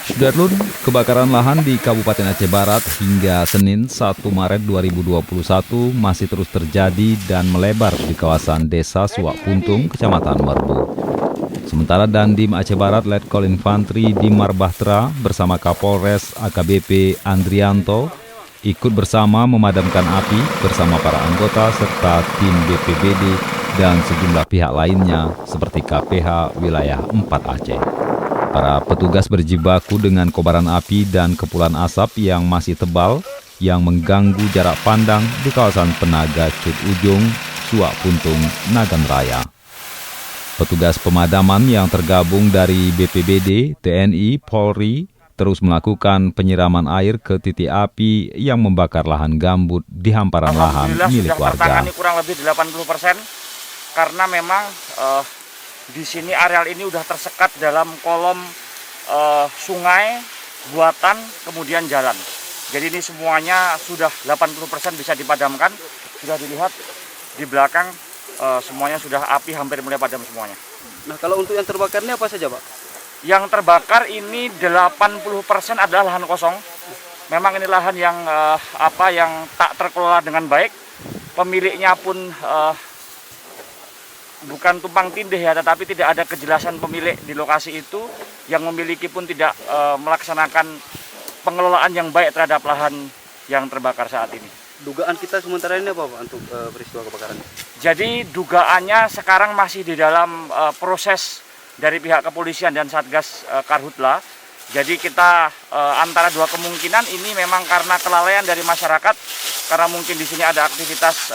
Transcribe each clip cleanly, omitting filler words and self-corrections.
Sudarlun, kebakaran lahan di Kabupaten Aceh Barat hingga Senin 1 Maret 2021 masih terus terjadi dan melebar di kawasan Desa Suak Puntung, Kecamatan Merbu. Sementara Dandim Aceh Barat Letkol Infantri Dimar Bahtera bersama Kapolres AKBP Andrianto ikut bersama memadamkan api bersama para anggota serta tim BPBD dan sejumlah pihak lainnya seperti KPH Wilayah 4 Aceh. Para petugas berjibaku dengan kobaran api dan kepulan asap yang masih tebal yang mengganggu jarak pandang di kawasan Penaga Cut Ujung, Suak Puntung, Nagan Raya. Petugas pemadaman yang tergabung dari BPBD, TNI, Polri terus melakukan penyiraman air ke titik api yang membakar lahan gambut di hamparan lahan milik warga. Sudah tertangani kurang lebih 80% karena memang di sini areal ini sudah tersekat dalam kolom sungai, buatan, kemudian jalan. Jadi ini semuanya sudah 80% bisa dipadamkan. Sudah dilihat di belakang semuanya sudah api hampir mulai padam semuanya. Nah, kalau untuk yang terbakar ini apa saja, Pak? Yang terbakar ini 80% adalah lahan kosong. Memang ini lahan yang yang tak terkelola dengan baik. Pemiliknya pun bukan tumpang tindih ya, tetapi tidak ada kejelasan pemilik di lokasi itu. Yang memiliki pun tidak melaksanakan pengelolaan yang baik terhadap lahan yang terbakar saat ini. Dugaan kita sementara ini apa, Pak, untuk peristiwa kebakaran? Jadi dugaannya sekarang masih di dalam proses dari pihak kepolisian dan Satgas Karhutla. Jadi kita antara dua kemungkinan ini memang karena kelalaian dari masyarakat, karena mungkin di sini ada aktivitas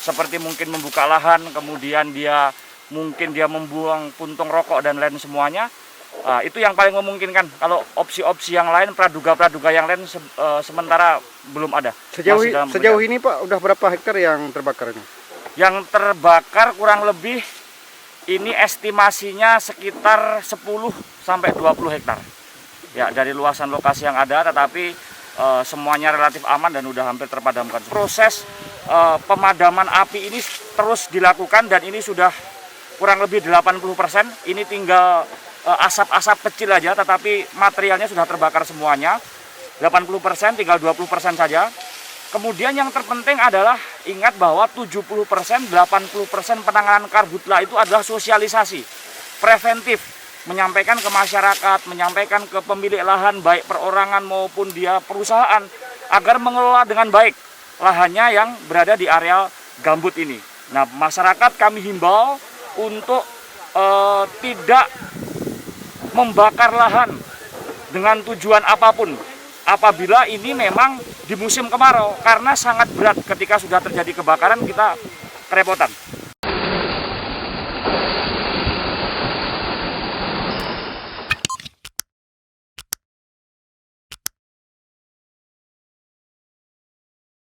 seperti mungkin membuka lahan, kemudian dia membuang puntung rokok dan lain semuanya. Itu yang paling memungkinkan. Kalau opsi-opsi yang lain, praduga yang lain sementara belum ada. Sejauh ini, Pak, udah berapa hektar yang terbakar ini? Yang terbakar kurang lebih ini estimasinya sekitar 10 sampai 20 hektar. Ya, dari luasan lokasi yang ada, tetapi semuanya relatif aman dan udah hampir terpadamkan. Proses pemadaman api ini terus dilakukan dan ini sudah kurang lebih 80%. Ini tinggal asap-asap kecil aja, tetapi materialnya sudah terbakar semuanya. 80%, tinggal 20% saja. Kemudian yang terpenting adalah ingat bahwa 70%, 80% penanganan karhutla itu adalah sosialisasi, preventif, menyampaikan ke masyarakat, menyampaikan ke pemilik lahan, baik perorangan maupun dia perusahaan, agar mengelola dengan baik lahannya yang berada di area gambut ini. Nah, masyarakat kami himbau untuk tidak membakar lahan dengan tujuan apapun apabila ini memang di musim kemarau, karena sangat berat ketika sudah terjadi kebakaran kita kerepotan.